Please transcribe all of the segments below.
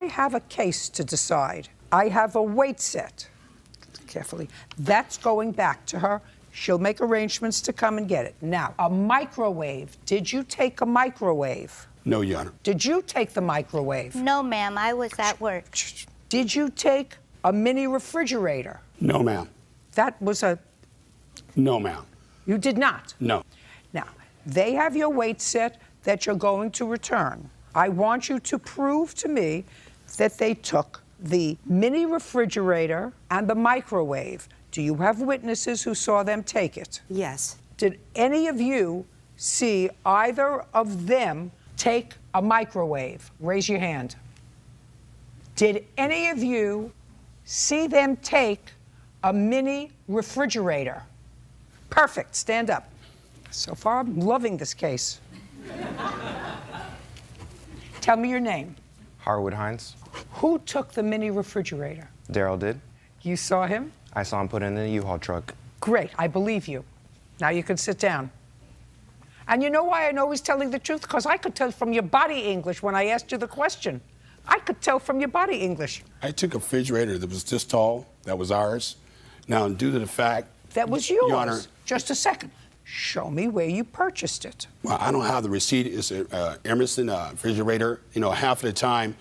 I have a case to decide. I have a weight set. Carefully. That's going back to her. She'll make arrangements to come and get it. Now, a microwave. Did you take a microwave? No, Your Honor. Did you take the microwave? No, ma'am. I was at work. Did you take a mini refrigerator? No, ma'am. That was a... No, ma'am. You did not? No. Now, they have your weight set that you're going to return. I want you to prove to me that they took the mini refrigerator and the microwave. Do you have witnesses who saw them take it? Yes. Did any of you see either of them take a microwave? Raise your hand. Did any of you see them take a mini refrigerator? Perfect. Stand up. So far, I'm loving this case. Tell me your name. Harwood Hines. Who took the mini refrigerator? Daryl did. You saw him? I saw him put it in the U-Haul truck. Great. I believe you. Now you can sit down. And you know why I know he's telling the truth? Because I could tell from your body English when I asked you the question. I could tell from your body English. I took a refrigerator that was this tall. That was ours. Now, due to the fact... That was yours. Your Honor. Just a second. Show me where you purchased it. Well, I don't have the receipt. It's an Emerson refrigerator. You know, half of the time,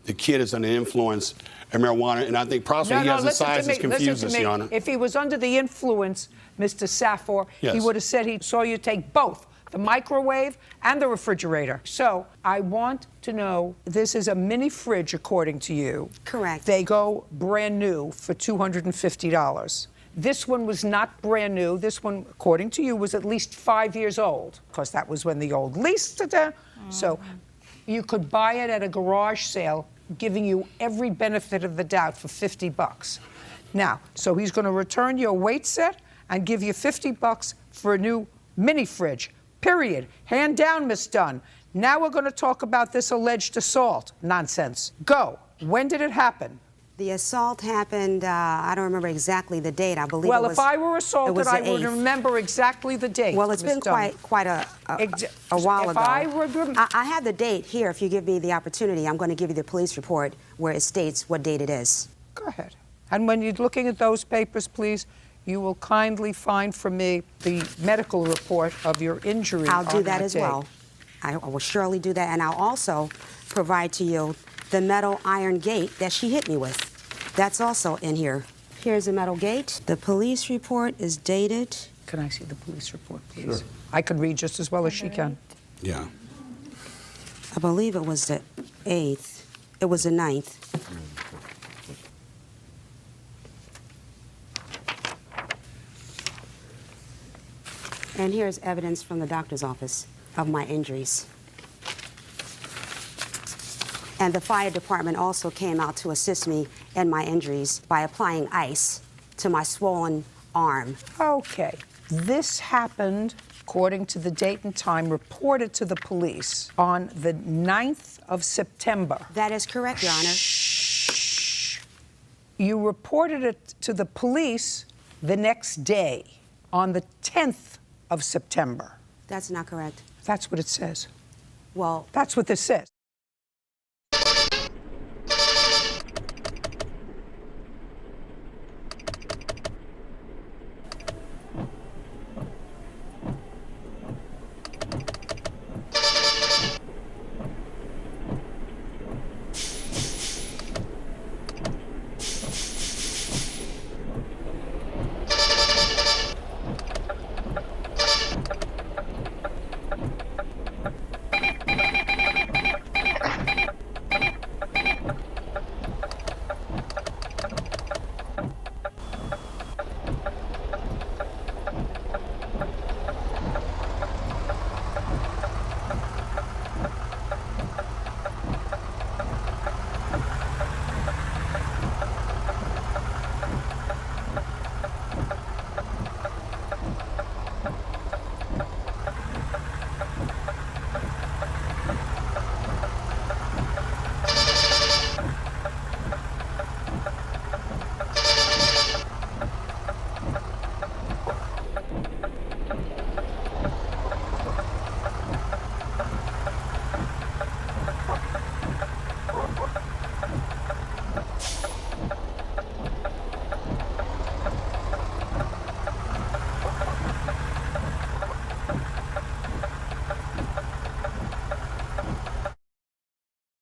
the kid is under the influence of marijuana, and I think possibly he has the size that's confused us, Your Honor. If he was under the influence, Mr. Safor, yes, he would have said he saw you take both, the microwave and the refrigerator. So I want to know, this is a mini fridge, according to you. Correct. They go brand new for $250. This one was not brand new. This one, according to you, was at least 5 years old, because that was when the old lease. So you could buy it at a garage sale, giving you every benefit of the doubt for $50. Now, so he's going to return your weight set and give you $50 for a new mini fridge. Period. Hand down, Miss Dunn. Now we're going to talk about this alleged assault. Nonsense. Go. When did it happen? The assault happened, I don't remember exactly the date. I believe well, it was... Well, if I were assaulted, I would 8th. remember exactly the date. Well, it's been quite a while ago. I have the date here. If you give me the opportunity, I'm going to give you the police report where it states what date it is. Go ahead. And when you're looking at those papers, please, you will kindly find for me the medical report of your injury. I'll do that as date. well. I will surely do that. And I'll also provide to you the metal iron gate that she hit me with. That's also in here. Here's the metal gate. The police report is dated. Can I see the police report, please? Sure. I could read just as well as she can. Yeah. I believe it was the 8th. It was the 9th. And here's evidence from the doctor's office of my injuries. And the fire department also came out to assist me in my injuries by applying ice to my swollen arm. Okay. This happened, according to the date and time reported to the police, on the 9th of September. That is correct, Your Honor. Shh. You reported it to the police the next day, on the 10th of September. That's not correct. That's what it says. Well... That's what this says.